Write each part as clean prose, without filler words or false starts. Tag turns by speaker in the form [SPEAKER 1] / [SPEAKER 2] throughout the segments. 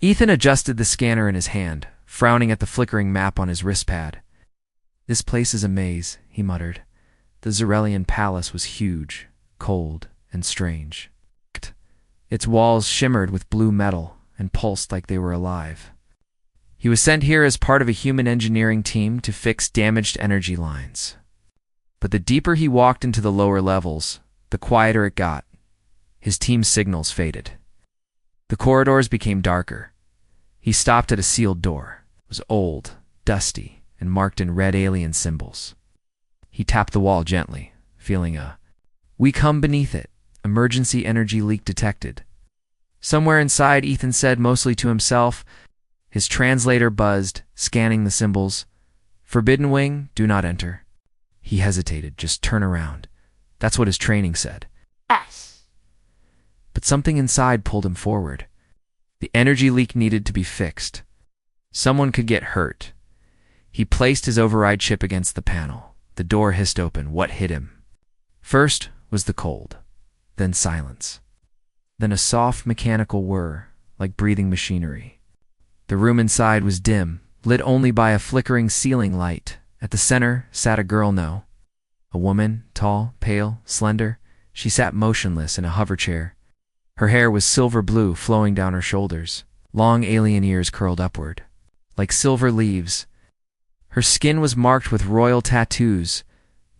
[SPEAKER 1] Ethan adjusted the scanner in his hand, frowning at the flickering map on his wristpad. "This place is a maze," he muttered. The Zarelian palace was huge, cold, and strange. Its walls shimmered with blue metal and pulsed like they were alive. He was sent here as part of a human engineering team to fix damaged energy lines. But the deeper he walked into the lower levels, the quieter it got. His team's signals faded. The corridors became darker. He stopped at a sealed door. It was old, dusty, and marked in red alien symbols. He tapped the wall gently, feeling a "We come beneath it. Emergency energy leak detected." Somewhere inside, Ethan said, mostly to himself. His translator buzzed, scanning the symbols. "Forbidden wing, do not enter." He hesitated. "Just turn around." That's what his training said.
[SPEAKER 2] S.
[SPEAKER 1] But something inside pulled him forward. The energy leak needed to be fixed. Someone could get hurt. He placed his override chip against the panel. The door hissed open. What hit him? First was the cold, then silence, then a soft mechanical whir, like breathing machinery. The room inside was dim, lit only by a flickering ceiling light. At the center sat a girl, a woman, tall, pale, slender. She sat motionless in a hover chair. Her hair was silver blue, flowing down her shoulders. Long alien ears curled upward, like silver leaves. Her skin was marked with royal tattoos,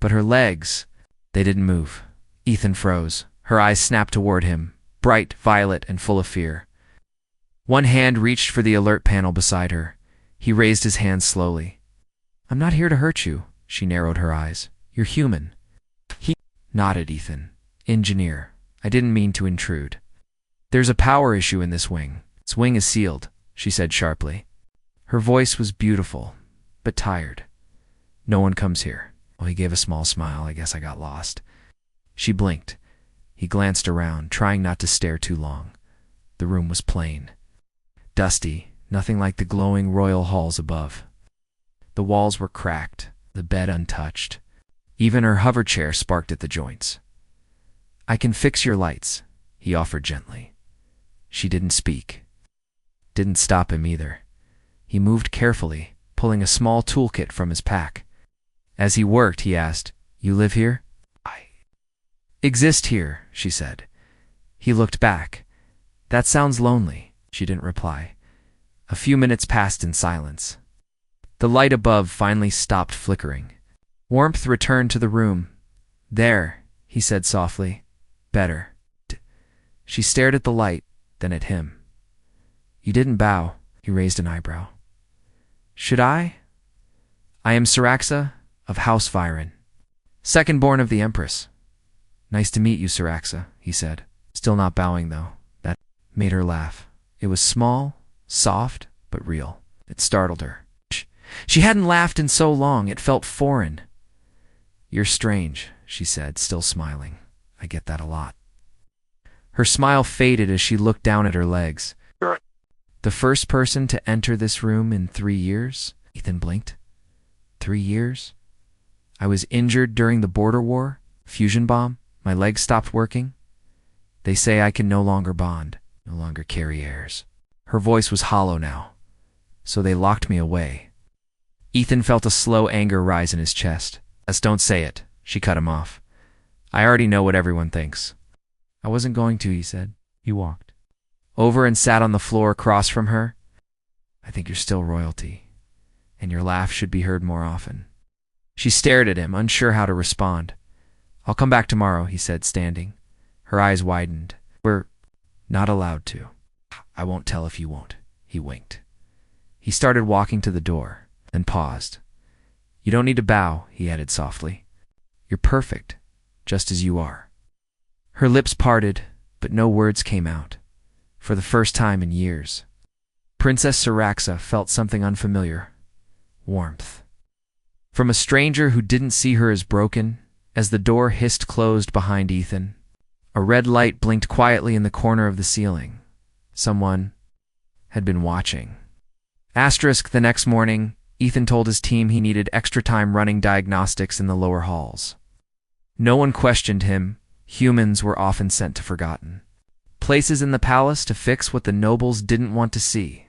[SPEAKER 1] but her legs, they didn't move. Ethan froze. Her eyes snapped toward him, bright, violet, and full of fear. One hand reached for the alert panel beside her. He raised his hand slowly. "I'm not here to hurt you." She narrowed her eyes. "You're human." He nodded. "Ethan. Engineer. I didn't mean to intrude." "There's a power issue in this wing. Its wing is sealed," she said sharply. Her voice was beautiful, but tired. "No one comes here." Well, he gave a small smile. "I guess I got lost." She blinked. He glanced around, trying not to stare too long. The room was plain. Dusty, nothing like the glowing royal halls above. The walls were cracked, the bed untouched. Even her hover chair sparked at the joints. "I can fix your lights," he offered gently. She didn't speak. Didn't stop him either. He moved carefully, pulling a small toolkit from his pack. As he worked, he asked, "You live here?" "I exist here," she said. He looked back. "That sounds lonely." She didn't reply. A few minutes passed in silence. The light above finally stopped flickering. Warmth returned to the room. "There," he said softly. "Better." She stared at the light, then at him. "You didn't bow." He raised an eyebrow. "Should I?" "I am Saraxa of House Viren, second born of the Empress." "Nice to meet you, Saraxa," he said. Still not bowing, though. That made her laugh. It was small, soft, but real. It startled her. She hadn't laughed in so long. It felt foreign. "You're strange," she said, still smiling. "I get that a lot." Her smile faded as she looked down at her legs. "The first person to enter this room in 3 years?" Ethan blinked. 3 years? "I was injured during the border war, fusion bomb. My legs stopped working. They say I can no longer bond, no longer carry airs." Her voice was hollow now. "So they locked me away." Ethan felt a slow anger rise in his chest. Don't say it," she cut him off. "I already know what everyone thinks." "I wasn't going to," he said. He walked over and sat on the floor across from her. "I think you're still royalty, and your laugh should be heard more often." She stared at him, unsure how to respond. "I'll come back tomorrow," he said, standing. Her eyes widened. "We're not allowed to." "I won't tell if you won't." He winked. He started walking to the door, then paused. "You don't need to bow," he added softly. "You're perfect, just as you are." Her lips parted, but no words came out. For the first time in years, Princess Saraxa felt something unfamiliar. Warmth. From a stranger who didn't see her as broken. As the door hissed closed behind Ethan, a red light blinked quietly in the corner of the ceiling. Someone had been watching. The next morning, Ethan told his team he needed extra time running diagnostics in the lower halls. No one questioned him. Humans were often sent to forgotten places in the palace to fix what the nobles didn't want to see.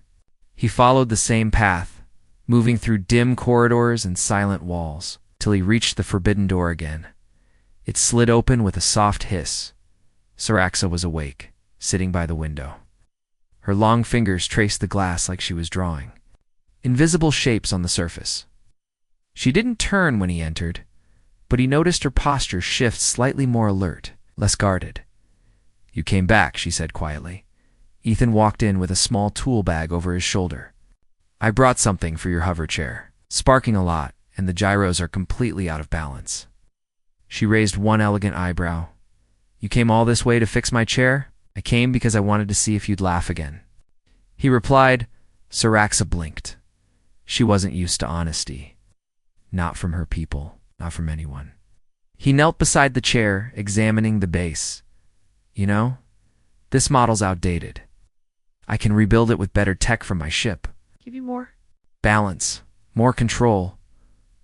[SPEAKER 1] He followed the same path, moving through dim corridors and silent walls, till he reached the forbidden door again. It slid open with a soft hiss. Saraxa was awake, sitting by the window. Her long fingers traced the glass like she was drawing invisible shapes on the surface. She didn't turn when he entered, but he noticed her posture shift slightly more alert, less guarded. "You came back," she said quietly. Ethan walked in with a small tool bag over his shoulder. "I brought something for your hover chair. Sparking a lot, and the gyros are completely out of balance." She raised one elegant eyebrow. "You came all this way to fix my chair?" "I came because I wanted to see if you'd laugh again." He replied. Saraxa blinked. She wasn't used to honesty. Not from her people, not from anyone. He knelt beside the chair, examining the base. "You know, this model's outdated. I can rebuild it with better tech from my ship. Give you more balance, more control."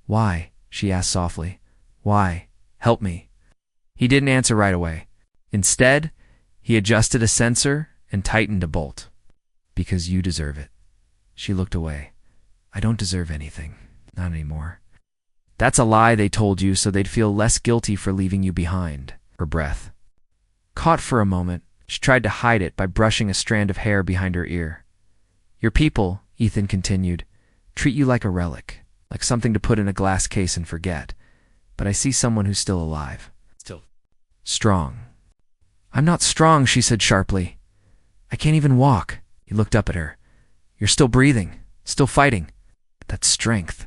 [SPEAKER 1] "Why?" she asked softly. "Why? Help me." He didn't answer right away. Instead, he adjusted a sensor and tightened a bolt. "Because you deserve it." She looked away. "I don't deserve anything. Not anymore." "That's a lie they told you so they'd feel less guilty for leaving you behind." Her breath caught for a moment. She tried to hide it by brushing a strand of hair behind her ear. "Your people," Ethan continued, "treat you like a relic, like something to put in a glass case and forget. But I see someone who's still alive. Still strong." "I'm not strong," she said sharply. "I can't even walk." He looked up at her. "You're still breathing, still fighting. That's strength."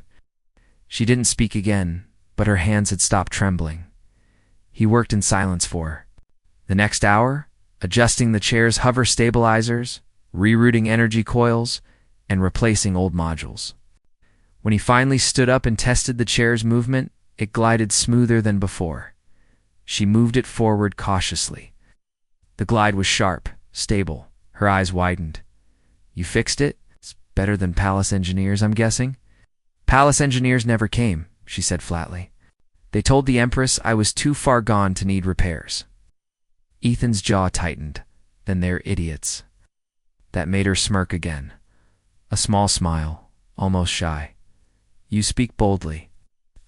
[SPEAKER 1] She didn't speak again, but her hands had stopped trembling. He worked in silence for her. The next hour, adjusting the chair's hover stabilizers, rerouting energy coils, and replacing old modules. When he finally stood up and tested the chair's movement, it glided smoother than before. She moved it forward cautiously. The glide was sharp, stable. Her eyes widened. "You fixed it? It's better than palace engineers, I'm guessing?" "Palace engineers never came," she said flatly. "They told the Empress I was too far gone to need repairs." Ethan's jaw tightened. "Then they're idiots." That made her smirk again. A small smile, almost shy. "You speak boldly."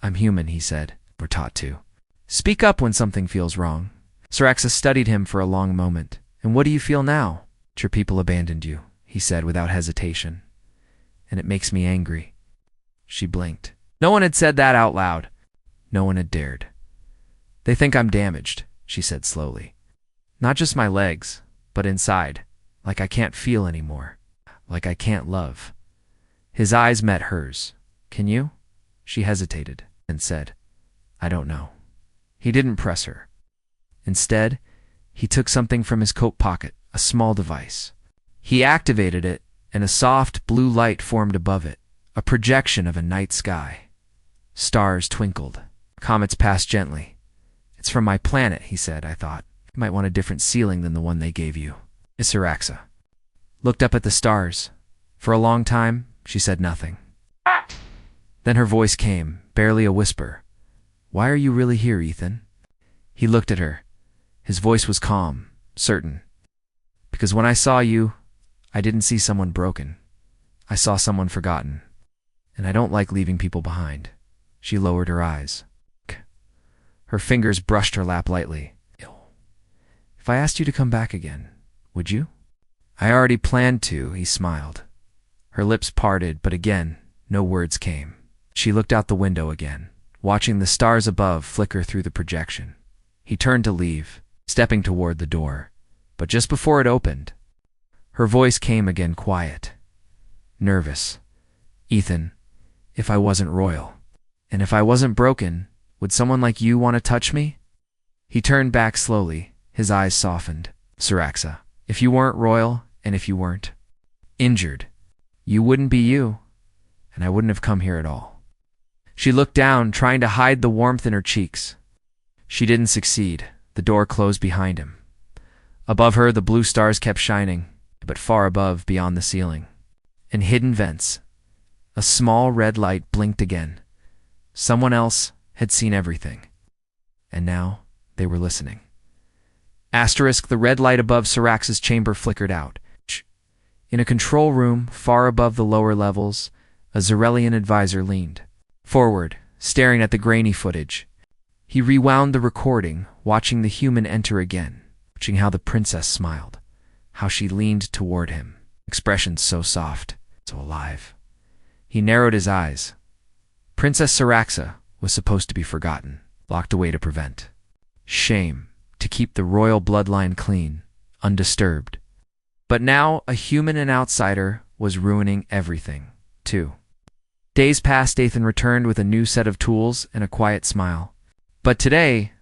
[SPEAKER 1] "I'm human," he said. "We're taught to. Speak up when something feels wrong." Saraxa studied him for a long moment. "And what do you feel now?" "Your people abandoned you," he said without hesitation. "And it makes me angry." She blinked. No one had said that out loud. No one had dared. "They think I'm damaged," she said slowly. "Not just my legs, but inside. Like I can't feel anymore. Like I can't love." His eyes met hers. "Can you?" She hesitated and said, "I don't know." He didn't press her. Instead, he took something from his coat pocket, a small device. He activated it, and a soft blue light formed above it, a projection of a night sky. Stars twinkled. Comets passed gently. "It's from my planet," he said. "I thought you might want a different ceiling than the one they gave you." Saraxa looked up at the stars. For a long time, she said nothing. Then her voice came, barely a whisper. "Why are you really here, Ethan?" He looked at her. His voice was calm, certain. "Because when I saw you, I didn't see someone broken. I saw someone forgotten. And I don't like leaving people behind." She lowered her eyes. Her fingers brushed her lap lightly. "If I asked you to come back again, would you?" "I already planned to," he smiled. Her lips parted, but again, no words came. She looked out the window again, watching the stars above flicker through the projection. He turned to leave, stepping toward the door. But just before it opened, her voice came again, quiet, nervous. "Ethan, if I wasn't royal, and if I wasn't broken, would someone like you want to touch me?" He turned back slowly, his eyes softened. "Saraxa, if you weren't royal, and if you weren't injured, you wouldn't be you, and I wouldn't have come here at all." She looked down, trying to hide the warmth in her cheeks. She didn't succeed. The door closed behind him. Above her, the blue stars kept shining, but far above, beyond the ceiling. In hidden vents, a small red light blinked again. Someone else had seen everything, and now they were listening. Asterisk, the red light above Syrax's chamber flickered out. In a control room, far above the lower levels, a Zarelian advisor leaned forward, staring at the grainy footage. He rewound the recording, watching the human enter again, watching how the princess smiled, how she leaned toward him, expressions so soft, so alive. He narrowed his eyes. Princess Syraxa was supposed to be forgotten, locked away to prevent shame, to keep the royal bloodline clean, undisturbed. But now a human and outsider was ruining everything, too. Days passed. Ethan returned with a new set of tools and a quiet smile. But today,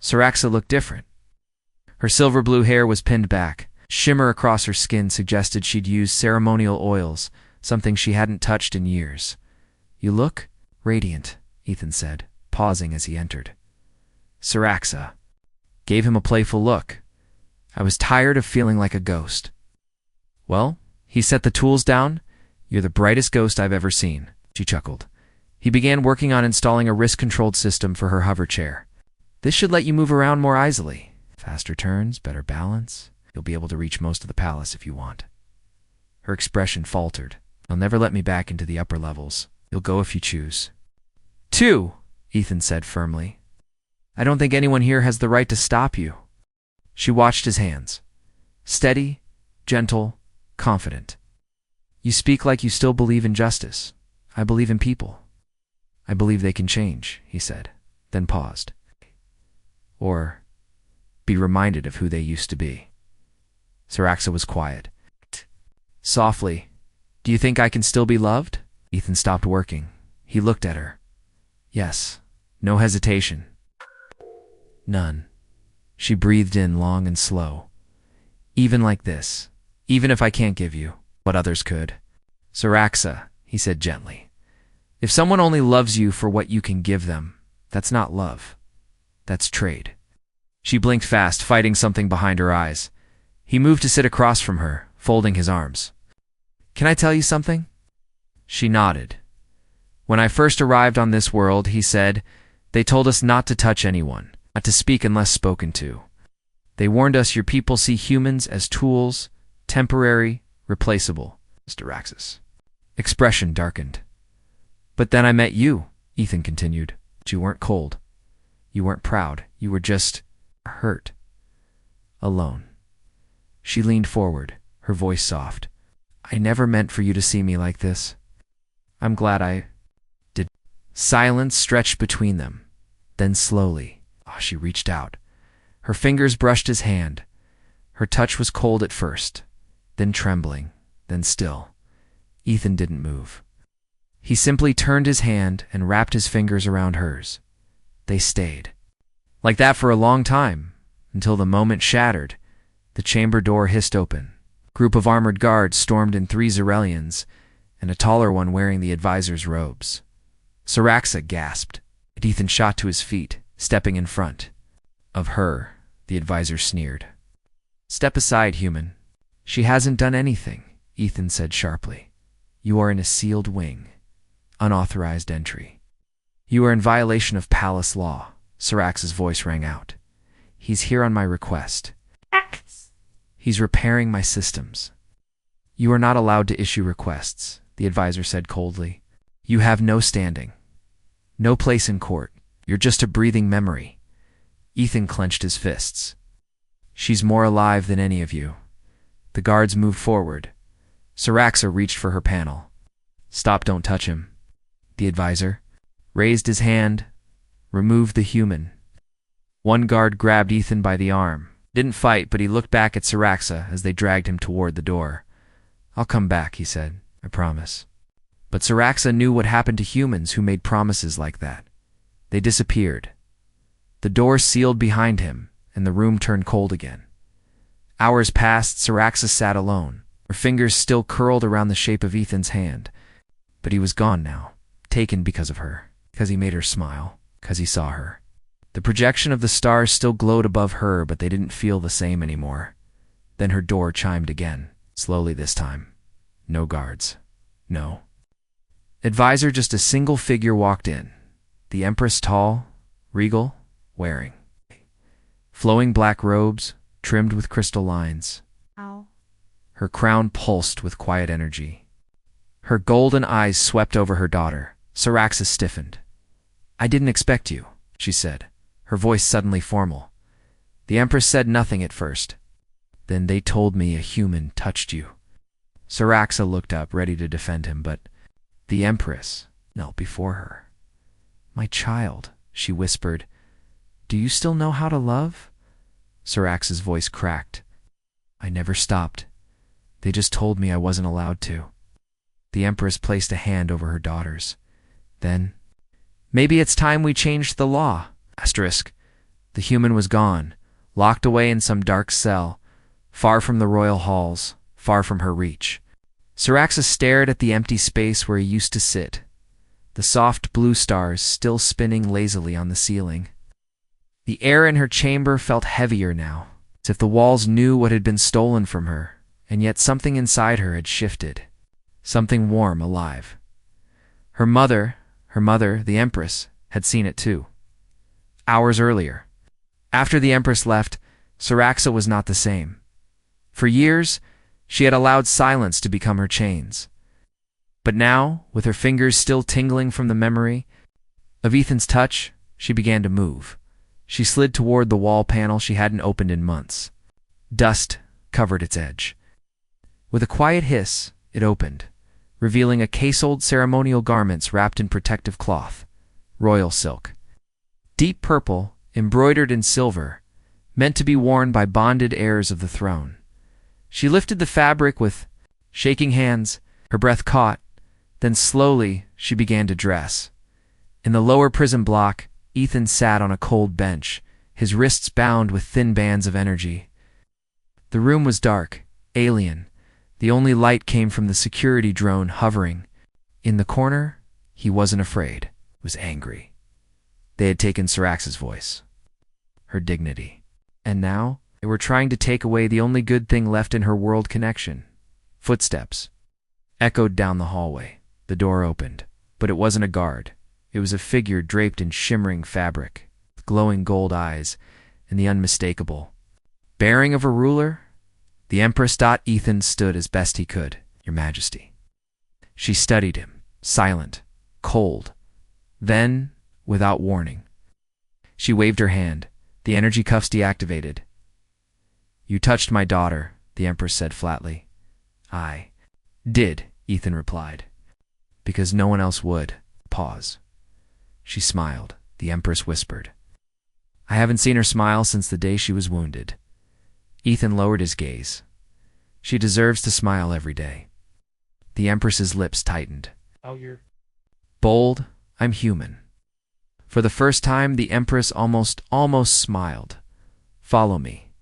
[SPEAKER 1] Syraxa looked different. Her silver blue hair was pinned back. Shimmer across her skin suggested she'd used ceremonial oils, something she hadn't touched in years. "You look radiant," Ethan said, pausing as he entered. Syraxa gave him a playful look. "I was tired of feeling like a ghost." "Well," he set the tools down, "you're the brightest ghost I've ever seen," she chuckled. He began working on installing a wrist-controlled system for her hover chair. "This should let you move around more easily. Faster turns, better balance. You'll be able to reach most of the palace if you want." Her expression faltered. "They'll never let me back into the upper levels. You'll go if you choose." "Two," Ethan said firmly. "I don't think anyone here has the right to stop you." She watched his hands. Steady, gentle, confident. "You speak like you still believe in justice. I believe in people. I believe they can change," he said, then paused. "Or be reminded of who they used to be." Syraxa was quiet. Softly, "Do you think I can still be loved?" Ethan stopped working. He looked at her. "Yes." No hesitation. "None." She breathed in long and slow. "Even like this. Even if I can't give you what others could." "Syraxa," he said gently, "if someone only loves you for what you can give them, that's not love. That's trade." She blinked fast, fighting something behind her eyes. He moved to sit across from her, folding his arms. "Can I tell you something?" She nodded. "When I first arrived on this world," he said, "they told us not to touch anyone, not to speak unless spoken to. They warned us your people see humans as tools, temporary, replaceable." Mr. Raxus' expression darkened. "But then I met you," Ethan continued. "You weren't cold. You weren't proud. You were just hurt. Alone." She leaned forward, her voice soft. "I never meant for you to see me like this. I'm glad I did." Silence stretched between them. Then slowly, she reached out. Her fingers brushed his hand. Her touch was cold at first, then trembling, then still. Ethan didn't move. He simply turned his hand and wrapped his fingers around hers. They stayed. Like that for a long time, until the moment shattered. The chamber door hissed open. A group of armored guards stormed in 3 Zarelians, and a taller one wearing the advisor's robes. Syraxa gasped, and Ethan shot to his feet, stepping in front. "Of her," the advisor sneered. "Step aside, human." "She hasn't done anything," Ethan said sharply. "You are in a sealed wing. Unauthorized entry." "You are in violation of palace law," Syrax's voice rang out. "He's here on my request. He's repairing my systems." "You are not allowed to issue requests," the advisor said coldly. "You have no standing. No place in court. You're just a breathing memory." Ethan clenched his fists. "She's more alive than any of you." The guards moved forward. Syraxa reached for her panel. "Stop, don't touch him." The advisor raised his hand, removed the human. One guard grabbed Ethan by the arm. Didn't fight, but he looked back at Syraxa as they dragged him toward the door. "I'll come back," he said. "I promise." But Syraxa knew what happened to humans who made promises like that. They disappeared. The door sealed behind him, and the room turned cold again. Hours passed. Syraxa sat alone, her fingers still curled around the shape of Ethan's hand. But he was gone now, taken because of her, because he made her smile, because he saw her. The projection of the stars still glowed above her, but they didn't feel the same anymore. Then her door chimed again, slowly this time. No guards. No advisor, just a single figure walked in. The Empress, tall, regal, wearing flowing black robes, trimmed with crystal lines.
[SPEAKER 2] Ow.
[SPEAKER 1] Her crown pulsed with quiet energy. Her golden eyes swept over her daughter. Syraxis stiffened. "I didn't expect you," she said, her voice suddenly formal. "The Empress said nothing at first. Then they told me a human touched you." Syraxa looked up, ready to defend him, but the Empress knelt before her. "My child," she whispered, "do you still know how to love?" Syrax's voice cracked. "I never stopped. They just told me I wasn't allowed to." The Empress placed a hand over her daughter's. Then, "Maybe it's time we changed the law." Asterisk. The human was gone, locked away in some dark cell, far from the royal halls, far from her reach. Syraxa stared at the empty space where he used to sit, the soft blue stars still spinning lazily on the ceiling. The air in her chamber felt heavier now, as if the walls knew what had been stolen from her, and yet something inside her had shifted, something warm, alive. Her mother, the Empress, had seen it too. Hours earlier. After the Empress left, Syraxa was not the same. For years, she had allowed silence to become her chains. But now, with her fingers still tingling from the memory of Ethan's touch, she began to move. She slid toward the wall panel she hadn't opened in months. Dust covered its edge. With a quiet hiss, it opened, revealing a case-old ceremonial garments wrapped in protective cloth, royal silk. Deep purple, embroidered in silver, meant to be worn by bonded heirs of the throne. She lifted the fabric with shaking hands, her breath caught, then slowly she began to dress. In the lower prison block, Ethan sat on a cold bench, his wrists bound with thin bands of energy. The room was dark, alien. The only light came from the security drone hovering. In the corner, he wasn't afraid, was angry. They had taken Syrax's voice, her dignity. And now, they were trying to take away the only good thing left in her world connection. Footsteps echoed down the hallway. The door opened, but it wasn't a guard. It was a figure draped in shimmering fabric, with glowing gold eyes, and the unmistakable bearing of a ruler. The Empress. Ethan stood as best he could. "Your Majesty." She studied him, silent, cold. Then, without warning, she waved her hand. The energy cuffs deactivated. "You touched my daughter," the Empress said flatly. "I did," Ethan replied, "because no one else would." Pause. She smiled. The Empress whispered, "I haven't seen her smile since the day she was wounded." Ethan lowered his gaze. "She deserves to smile every day." The Empress's lips tightened.
[SPEAKER 2] Oh, you're
[SPEAKER 1] "Bold, I'm human." For the first time, the Empress almost smiled. "Follow me."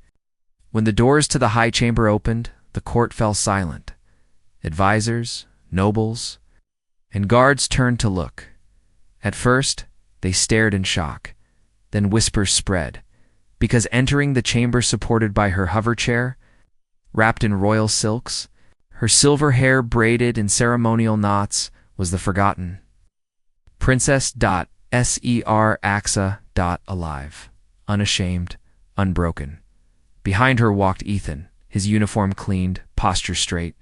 [SPEAKER 1] When the doors to the high chamber opened, the court fell silent. Advisors, nobles, and guards turned to look. At first, they stared in shock. Then whispers spread, because entering the chamber supported by her hover chair, wrapped in royal silks, her silver hair braided in ceremonial knots, was the forgotten Princess. Axa. Alive, unashamed, unbroken. Behind her walked Ethan, his uniform cleaned, posture straight.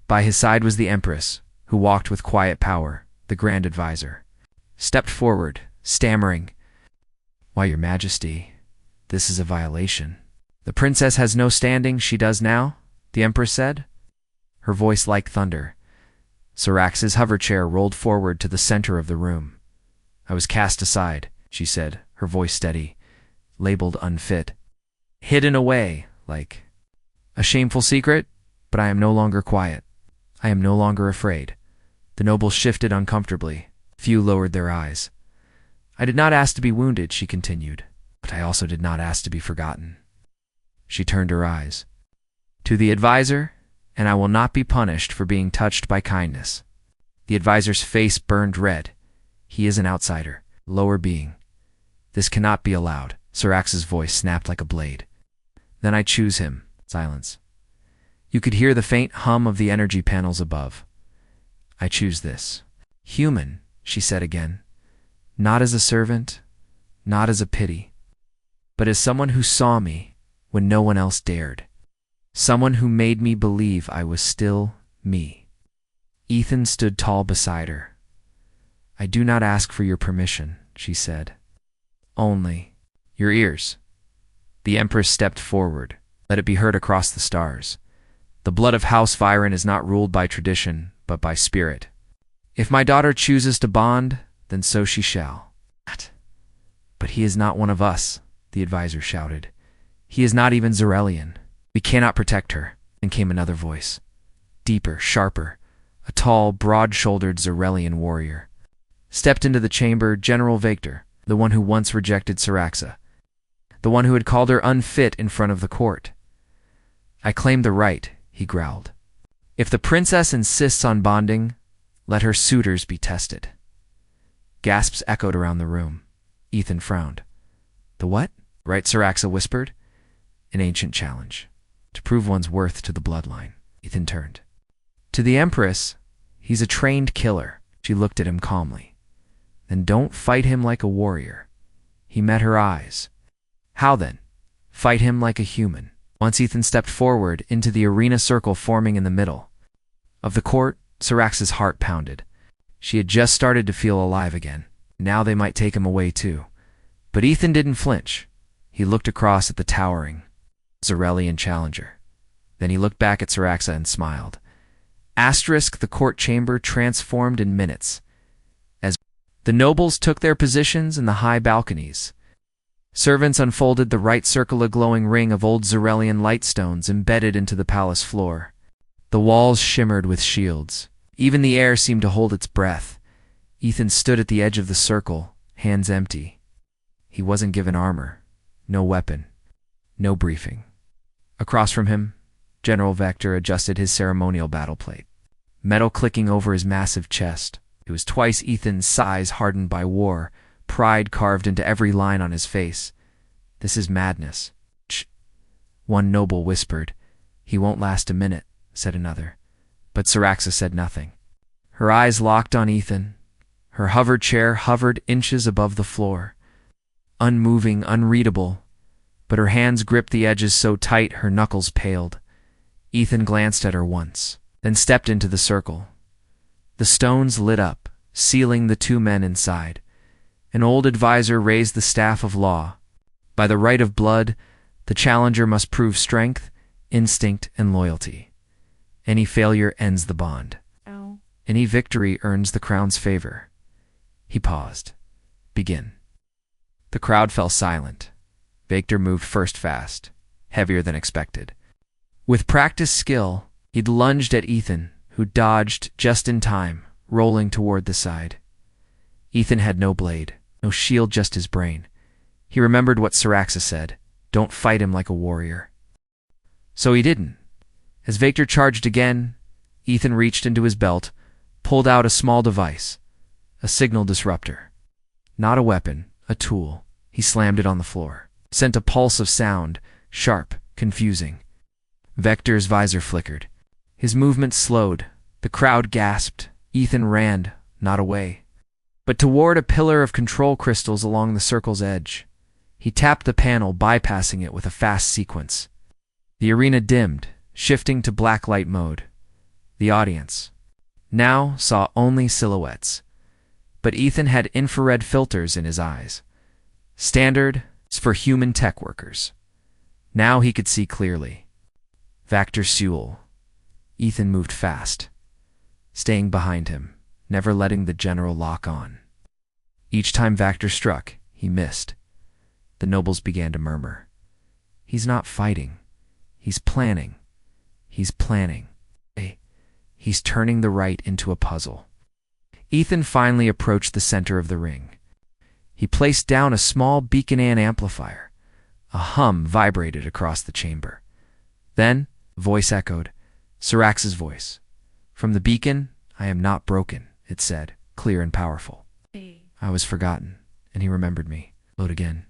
[SPEAKER 1] By his side was the Empress, who walked with quiet power, the Grand Advisor. Stepped forward, stammering, "Why, Your Majesty, this is a violation." "The princess has no standing, she does now," the Empress said, her voice like thunder. Syrax's hover chair rolled forward to the center of the room. "I was cast aside," she said, her voice steady, "labeled unfit. Hidden away, like a shameful secret, but I am no longer quiet. I am no longer afraid." The nobles shifted uncomfortably. Few lowered their eyes. "I did not ask to be wounded," she continued, "but I also did not ask to be forgotten." She turned her eyes to the advisor, "And I will not be punished for being touched by kindness." The advisor's face burned red. "He is an outsider, lower being. This cannot be allowed." Syrax's voice snapped like a blade. "Then I choose him." Silence. You could hear the faint hum of the energy panels above. "I choose this. Human," she said again. "Not as a servant, not as a pity, but as someone who saw me when no one else dared. Someone who made me believe I was still me. Ethan stood tall beside her. I do not ask for your permission, she said. Only your ears. The Empress stepped forward. Let it be heard across the stars. The blood of House Viren is not ruled by tradition, but by spirit. If my daughter chooses to bond, then so she shall. But he is not one of us, the advisor shouted. He is not even Zarelian. We cannot protect her. Then came another voice. Deeper, sharper. A tall, broad-shouldered Zarelian warrior. Stepped into the chamber General Victor, the one who once rejected Saraxa. The one who had called her unfit in front of the court. I claim the right, he growled. If the princess insists on bonding, let her suitors be tested. Gasps echoed around the room. Ethan frowned. The what? Right, Saraxa whispered. An ancient challenge. To prove one's worth to the bloodline. Ethan turned. To the Empress, he's a trained killer. She looked at him calmly. Then don't fight him like a warrior. He met her eyes. How then? Fight him like a human. Once Ethan stepped forward into the arena circle forming in the middle of the court, Saraxa's heart pounded. She had just started to feel alive again. Now they might take him away too. But Ethan didn't flinch. He looked across at the towering Zarelian challenger. Then he looked back at Saraxa and smiled. The court chamber transformed in minutes as the nobles took their positions in the high balconies. Servants unfolded the right circle, a glowing ring of old Zarelian lightstones embedded into the palace floor. The walls shimmered with shields. Even the air seemed to hold its breath. Ethan stood at the edge of the circle, hands empty. He wasn't given armor, no weapon, no briefing. Across from him, General Vector adjusted his ceremonial battle plate, metal clicking over his massive chest. It was twice Ethan's size, hardened by war, pride carved into every line on his face. This is madness. Shh. One noble whispered. He won't last a minute, said another. But Saraxa said nothing. Her eyes locked on Ethan. Her hover chair hovered inches above the floor. Unmoving, unreadable, but her hands gripped the edges so tight her knuckles paled. Ethan glanced at her once, then stepped into the circle. The stones lit up, sealing the two men inside. An old advisor raised the staff of law. By the right of blood, the challenger must prove strength, instinct, and loyalty. Any failure ends the bond.
[SPEAKER 2] Oh.
[SPEAKER 1] Any victory earns the crown's favor. He paused. Begin. The crowd fell silent. Victor moved first fast, heavier than expected. With practiced skill, he'd lunged at Ethan, who dodged just in time, rolling toward the side. Ethan had no blade, no shield, just his brain. He remembered what Saraxa said, don't fight him like a warrior. So he didn't. As Victor charged again, Ethan reached into his belt, pulled out a small device, a signal disruptor. Not a weapon, a tool. He slammed it on the floor, sent a pulse of sound, sharp, confusing. Vector's visor flickered. His movement slowed. The crowd gasped. Ethan ran, not away, but toward a pillar of control crystals along the circle's edge. He tapped the panel, bypassing it with a fast sequence. The arena dimmed, shifting to black light mode. The audience now saw only silhouettes, but Ethan had infrared filters in his eyes. Standard for human tech workers. Now he could see clearly. Vector Sewell. Ethan moved fast, staying behind him, never letting the general lock on. Each time Vector struck, he missed. The nobles began to murmur. He's not fighting. He's planning. He's planning. He's turning the right into a puzzle. Ethan finally approached the center of the ring. He placed down a small beacon-an amplifier. A hum vibrated across the chamber. Then, a voice echoed, Saraxa's voice. From the beacon, I am not broken, it said, clear and powerful. I was forgotten, and he remembered me. Load again.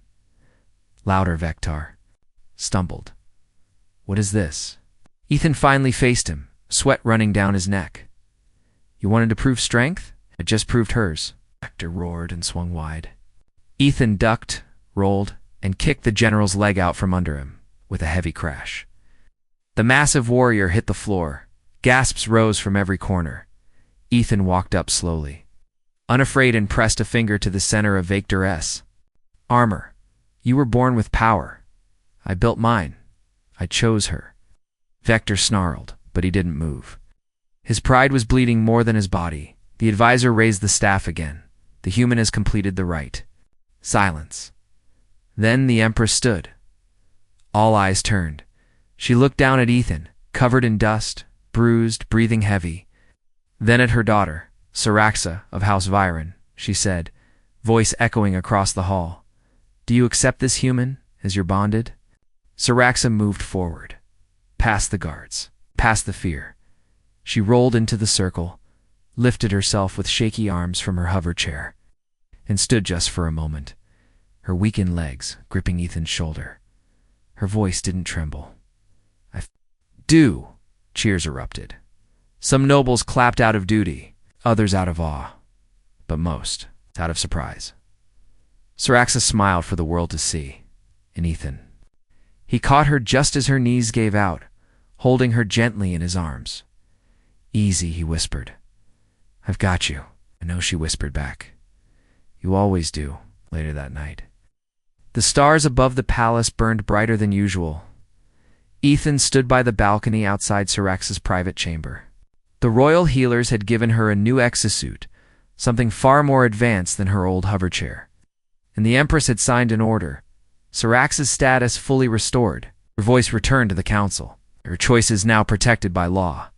[SPEAKER 1] Louder, Vector. Stumbled. What is this? Ethan finally faced him, sweat running down his neck. You wanted to prove strength? It just proved hers. Vector roared and swung wide. Ethan ducked, rolled, and kicked the general's leg out from under him. with a heavy crash. The massive warrior hit the floor. Gasps rose from every corner. Ethan walked up slowly, unafraid, and pressed a finger to the center of Victor's armor. You were born with power. I built mine. I chose her. Vector snarled, but he didn't move. His pride was bleeding more than his body. The advisor raised the staff again. The human has completed the rite. Silence. Then the Empress stood. All eyes turned. She looked down at Ethan, covered in dust, bruised, breathing heavy. Then at her daughter, Saraxa of House Viren, she said, voice echoing across the hall. Do you accept this human as your bonded? Saraxa moved forward, past the guards, past the fear. She rolled into the circle, lifted herself with shaky arms from her hover chair, and stood just for a moment, her weakened legs gripping Ethan's shoulder. Her voice didn't tremble. Do! Cheers erupted. Some nobles clapped out of duty, others out of awe, but most out of surprise. Saraxa smiled for the world to see, and Ethan. He caught her just as her knees gave out, holding her gently in his arms. Easy, he whispered. I've got you. I know, she whispered back. You always do, later that night. The stars above the palace burned brighter than usual. Ethan stood by the balcony outside Saraxa's private chamber. The royal healers had given her a new exosuit, something far more advanced than her old hover chair. And the Empress had signed an order. Saraxa's status fully restored. Her voice returned to the council. Her choices now protected by law.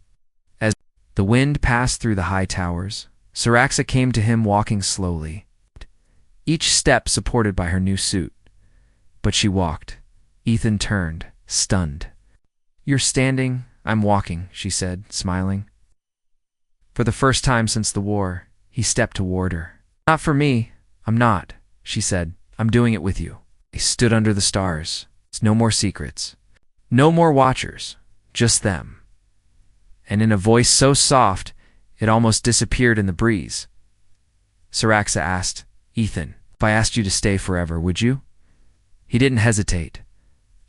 [SPEAKER 1] As the wind passed through the high towers, Saraxa came to him walking slowly, each step supported by her new suit. But she walked. Ethan turned, stunned. You're standing, I'm walking, she said, smiling. For the first time since the war, he stepped toward her. Not for me, I'm not, she said. I'm doing it with you. They stood under the stars. It's no more secrets. No more watchers. Just them. And in a voice so soft, it almost disappeared in the breeze, Saraxa asked, Ethan, if I asked you to stay forever, would you? He didn't hesitate.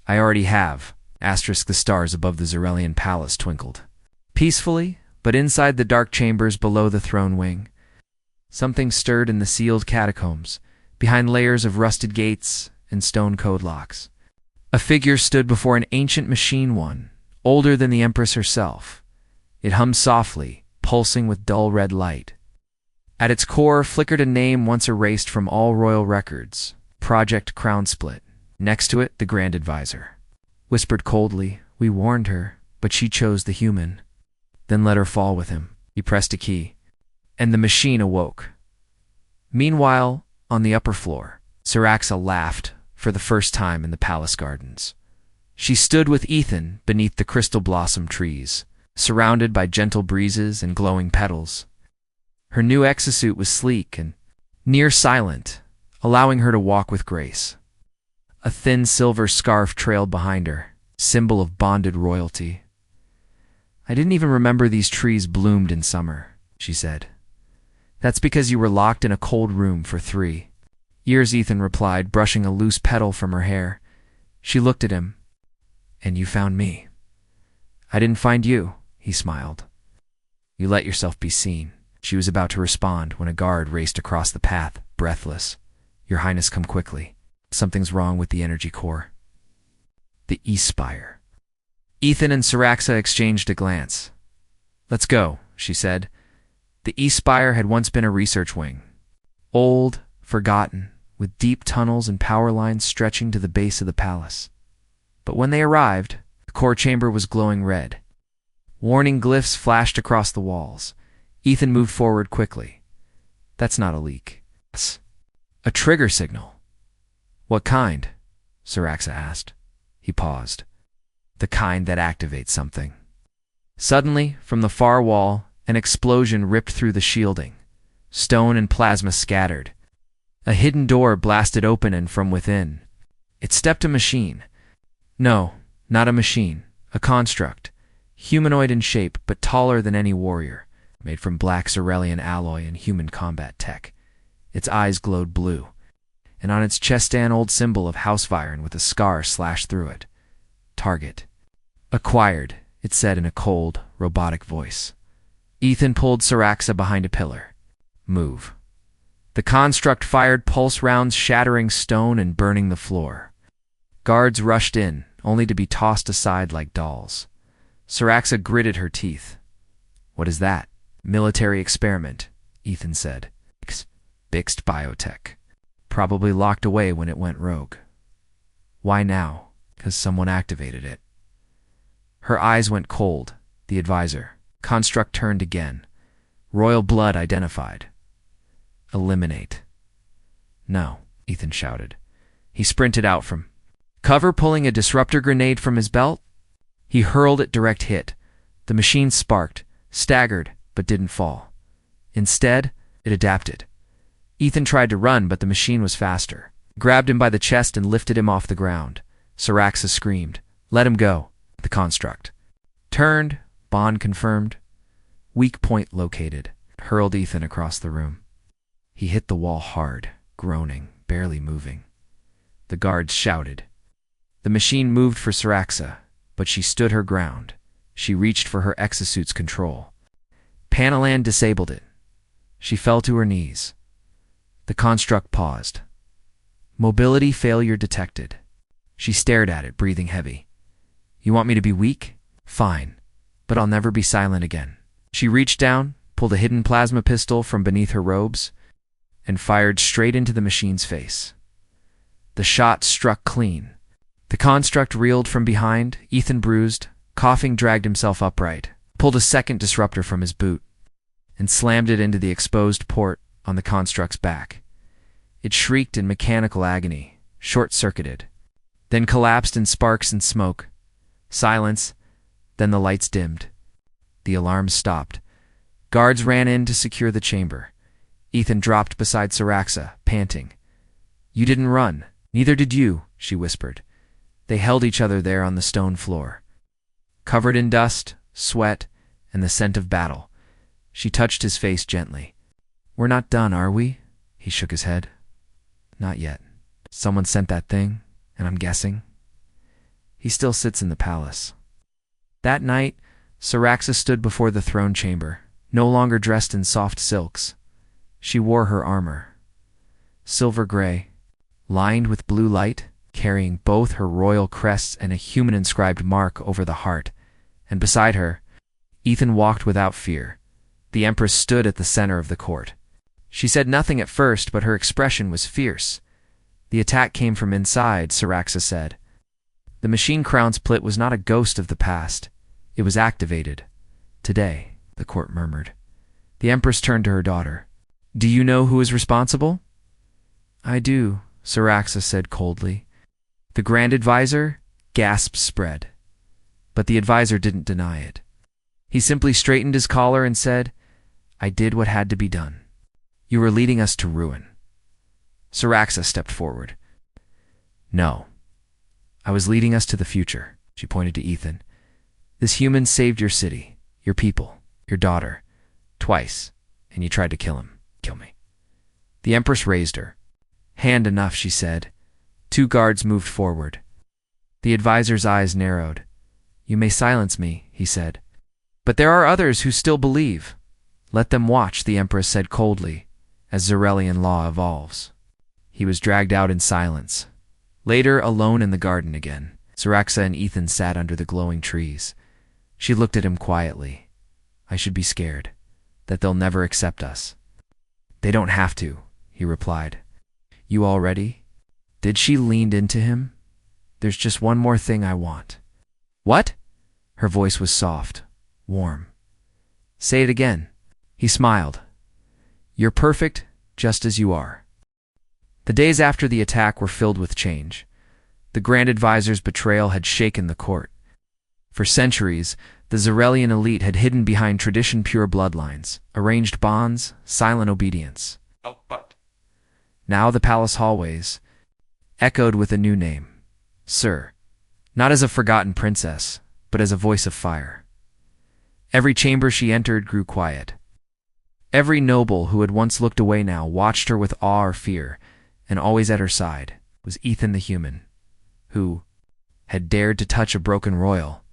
[SPEAKER 1] I already have. Asterisk, the stars above the Zerelian palace twinkled. Peacefully, but inside the dark chambers below the throne wing, something stirred in the sealed catacombs, behind layers of rusted gates and stone code locks. A figure stood before an ancient machine one, older than the Empress herself. It hummed softly, pulsing with dull red light. At its core flickered a name once erased from all royal records, Project Crown Split. Next to it, the Grand Advisor whispered coldly, we warned her, but she chose the human. Then let her fall with him. He pressed a key, and the machine awoke. Meanwhile, on the upper floor, Saraxa laughed for the first time in the palace gardens. She stood with Ethan beneath the crystal blossom trees, surrounded by gentle breezes and glowing petals. Her new exosuit was sleek and near silent, allowing her to walk with grace. A thin silver scarf trailed behind her, symbol of bonded royalty. I didn't even remember these trees bloomed in summer, she said. That's because you were locked in a cold room for 3 years, Ethan replied, brushing a loose petal from her hair. She looked at him. And you found me. I didn't find you, he smiled. You let yourself be seen. She was about to respond when a guard raced across the path, breathless. Your Highness, come quickly. Something's wrong with the energy core. The E-Spire. Ethan and Saraxa exchanged a glance. Let's go, she said. The E-Spire had once been a research wing. Old, forgotten, with deep tunnels and power lines stretching to the base of the palace. But when they arrived, the core chamber was glowing red. Warning glyphs flashed across the walls. Ethan moved forward quickly. That's not a leak. It's a trigger signal. What kind? Saraxa asked. He paused. The kind that activates something. Suddenly, from the far wall, an explosion ripped through the shielding. Stone and plasma scattered. A hidden door blasted open, and from within, it stepped a machine. No, not a machine. A construct. Humanoid in shape, but taller than any warrior. Made from black Zerelian alloy and human combat tech. Its eyes glowed blue, and on its chest an old symbol of House Viren with a scar slashed through it. Target. Acquired, it said in a cold, robotic voice. Ethan pulled Saraxa behind a pillar. Move. The construct fired pulse rounds, shattering stone and burning the floor. Guards rushed in, only to be tossed aside like dolls. Saraxa gritted her teeth. What is that? Military experiment, Ethan said. Bixed biotech. Probably locked away when it went rogue. Why now? 'Cause someone activated it. Her eyes went cold. The advisor. Construct turned again. Royal blood identified. Eliminate. No, Ethan shouted. He sprinted out from cover, pulling a disruptor grenade from his belt. He hurled it direct hit. The machine sparked, staggered, but didn't fall. Instead, it adapted. Ethan tried to run, but the machine was faster. Grabbed him by the chest and lifted him off the ground. Saraxa screamed. Let him go. The construct. Turned. Bond confirmed. Weak point located. Hurled Ethan across the room. He hit the wall hard, groaning, barely moving. The guards shouted. The machine moved for Saraxa, but she stood her ground. She reached for her exosuit's control. Panalan disabled it. She fell to her knees. The construct paused. Mobility failure detected. She stared at it, breathing heavy. You want me to be weak? Fine. But I'll never be silent again. She reached down, pulled a hidden plasma pistol from beneath her robes, and fired straight into the machine's face. The shot struck clean. The construct reeled from behind. Ethan, bruised, coughing, dragged himself upright, pulled a second disruptor from his boot, and slammed it into the exposed port on the construct's back. It shrieked in mechanical agony, short-circuited, then collapsed in sparks and smoke. Silence, then the lights dimmed. The alarm stopped. Guards ran in to secure the chamber. Ethan dropped beside Saraxa, panting. You didn't run. Neither did you, she whispered. They held each other there on the stone floor. Covered in dust, sweat, and the scent of battle, she touched his face gently. We're not done, are we? He shook his head. Not yet. Someone sent that thing, and I'm guessing. He still sits in the palace. That night, Saraxa stood before the throne chamber, no longer dressed in soft silks. She wore her armor. Silver gray, lined with blue light, carrying both her royal crests and a human-inscribed mark over the heart. And beside her, Ethan walked without fear. The Empress stood at the center of the court. She said nothing at first, but her expression was fierce. The attack came from inside, Saraxa said. The machine crown split was not a ghost of the past. It was activated. Today, the court murmured. The Empress turned to her daughter. Do you know who is responsible? I do, Saraxa said coldly. The Grand Advisor? Gasps spread. But the advisor didn't deny it. He simply straightened his collar and said, I did what had to be done. You were leading us to ruin. Saraxa stepped forward. No. I was leading us to the future, she pointed to Ethan. This human saved your city, your people, your daughter, twice, and you tried to kill him. Kill me. The Empress raised her. Hand enough, she said. 2 guards moved forward. The advisor's eyes narrowed. You may silence me, he said. But there are others who still believe. Let them watch, the Empress said coldly, as Zarelian law evolves. He was dragged out in silence. Later, alone in the garden again, Saraxa and Ethan sat under the glowing trees. She looked at him quietly. I should be scared, that they'll never accept us. They don't have to, he replied. You all ready? Did she leaned into him? There's just one more thing I want. What? Her voice was soft, warm. Say it again. He smiled. You're perfect, just as you are. The days after the attack were filled with change. The Grand Advisor's betrayal had shaken the court. For centuries, the Zarelian elite had hidden behind tradition-pure bloodlines, arranged bonds, silent obedience.
[SPEAKER 2] Oh, but...
[SPEAKER 1] Now the palace hallways echoed with a new name. Sir, not as a forgotten princess, but as a voice of fire. Every chamber she entered grew quiet. Every noble who had once looked away now watched her with awe or fear, and always at her side was Ethan the human, who, had dared to touch a broken royal.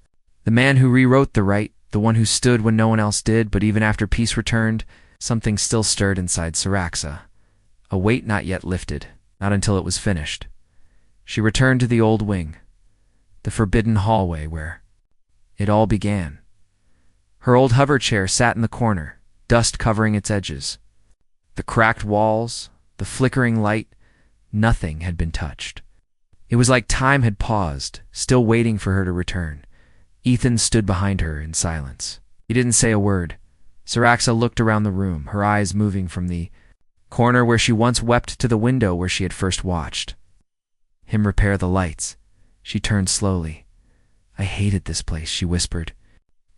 [SPEAKER 1] The man who rewrote the right, the one who stood when no one else did, but even after peace returned, something still stirred inside Saraxa. A weight not yet lifted, not until it was finished. She returned to the old wing, the forbidden hallway where it all began. Her old hover chair sat in the corner, dust covering its edges. The cracked walls, the flickering light, nothing had been touched. It was like time had paused, still waiting for her to return. Ethan stood behind her in silence. He didn't say a word. Saraxa looked around the room, her eyes moving from the corner where she once wept to the window where she had first watched him repair the lights. She turned slowly. "I hated this place," she whispered.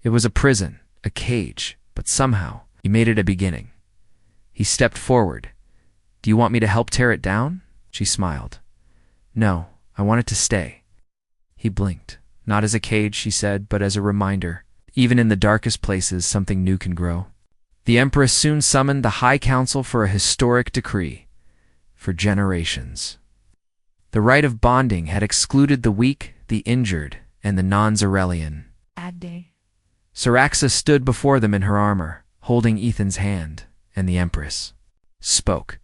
[SPEAKER 1] It was a prison, a cage, but somehow he made it a beginning. He stepped forward. "Do you want me to help tear it down?" She smiled. "No, I want it to stay." He blinked. "Not as a cage," she said, "but as a reminder. Even in the darkest places, something new can grow." The Empress soon summoned the High Council for a historic decree. For generations, the right of bonding had excluded the weak, the injured, and the non-Zarelian. Saraxa stood before them in her armor, holding Ethan's hand, and the Empress spoke.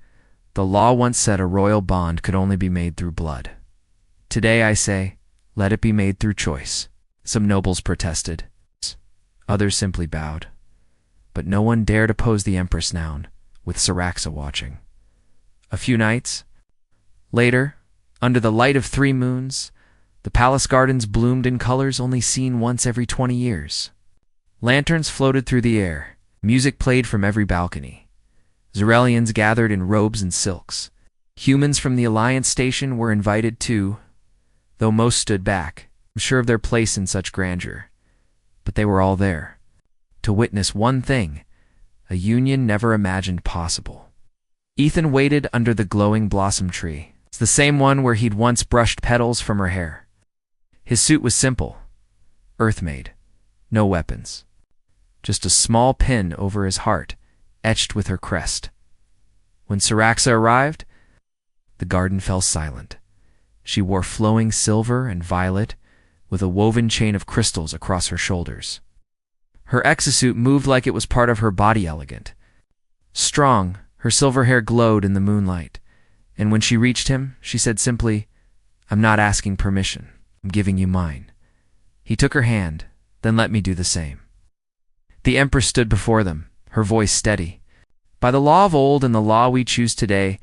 [SPEAKER 1] "The law once said a royal bond could only be made through blood. Today I say, let it be made through choice." Some nobles protested. Others simply bowed. But no one dared oppose the Empress now, with Saraxa watching. A few nights later, under the light of 3 moons, the palace gardens bloomed in colors only seen once every 20 years. Lanterns floated through the air. Music played from every balcony. Zarelians gathered in robes and silks. Humans from the Alliance Station were invited too, though most stood back, sure of their place in such grandeur. But they were all there, to witness one thing, a union never imagined possible. Ethan waited under the glowing blossom tree. It's the same one where he'd once brushed petals from her hair. His suit was simple, earth-made, no weapons. Just a small pin over his heart, etched with her crest. When Saraxa arrived, the garden fell silent. She wore flowing silver and violet, with a woven chain of crystals across her shoulders. Her exosuit moved like it was part of her body, elegant. Strong, her silver hair glowed in the moonlight, and when she reached him, she said simply, "I'm not asking permission. I'm giving you mine." He took her hand, then let me do the same. The Empress stood before them, her voice steady. "By the law of old and the law we choose today,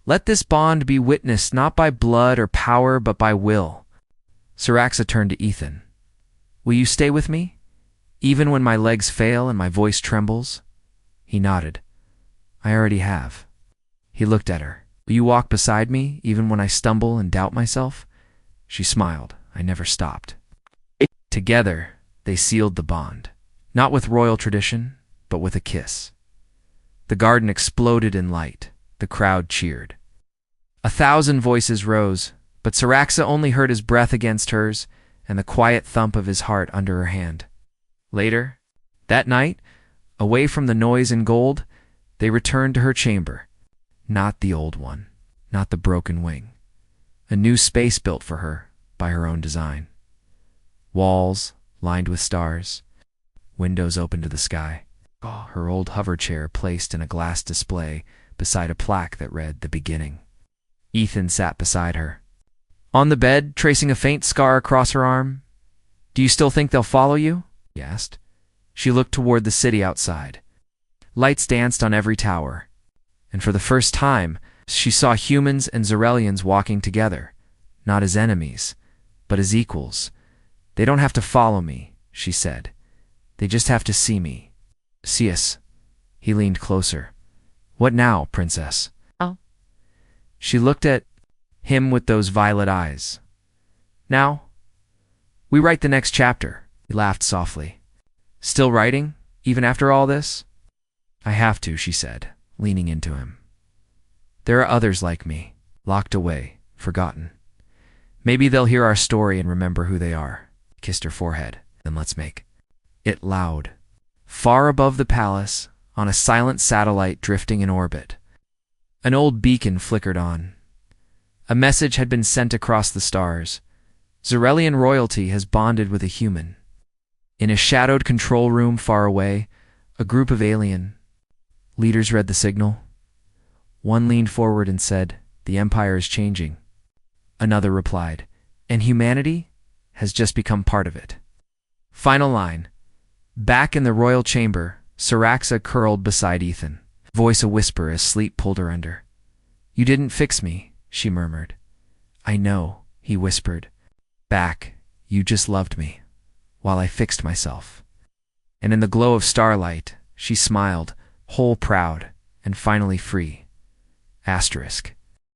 [SPEAKER 1] let this bond be witnessed not by blood or power, but by will." Saraxa turned to Ethan. "Will you stay with me, even when my legs fail and my voice trembles?" He nodded. "I already have." He looked at her. "Will you walk beside me, even when I stumble and doubt myself?" She smiled. I never stopped. Together, they sealed the bond, not with royal tradition, but with a kiss. The garden exploded in light. The crowd cheered. 1,000 voices rose, but Saraxa only heard his breath against hers and the quiet thump of his heart under her hand. Later, that night, away from the noise and gold, they returned to her chamber. Not the old one, not the broken wing. A new space built for her by her own design. Walls lined with stars, windows open to the sky. Her old hover chair placed in a glass display beside a plaque that read "The Beginning." Ethan sat beside her. On the bed, tracing a faint scar across her arm. "Do you still think they'll follow you?" he asked. She looked toward the city outside. Lights danced on every tower, and for the first time, she saw humans and Zarelians walking together, not as enemies, but as equals. "They don't have to follow me," she said. "They just have to see me. See us." He leaned closer. "What now, princess?"
[SPEAKER 2] Oh.
[SPEAKER 1] She looked at him with those violet eyes. "Now, we write the next chapter." He laughed softly. "Still writing, even after all this?" "I have to," she said, leaning into him. "There are others like me, locked away, forgotten. Maybe they'll hear our story and remember who they are." He kissed her forehead. "Then let's make it loud." Far above the palace, on a silent satellite drifting in orbit, an old beacon flickered on. A message had been sent across the stars. Zarelian royalty has bonded with a human. In a shadowed control room far away, a group of alien leaders read the signal. One leaned forward and said, "The Empire is changing." Another replied, "And humanity has just become part of it." Final line. Back in the royal chamber, Saraxa curled beside Ethan, voice a whisper as sleep pulled her under. "You didn't fix me," she murmured. "I know," he whispered. "Back, you just loved me, while I fixed myself." And in the glow of starlight, she smiled, whole proud, and finally free. Asterisk.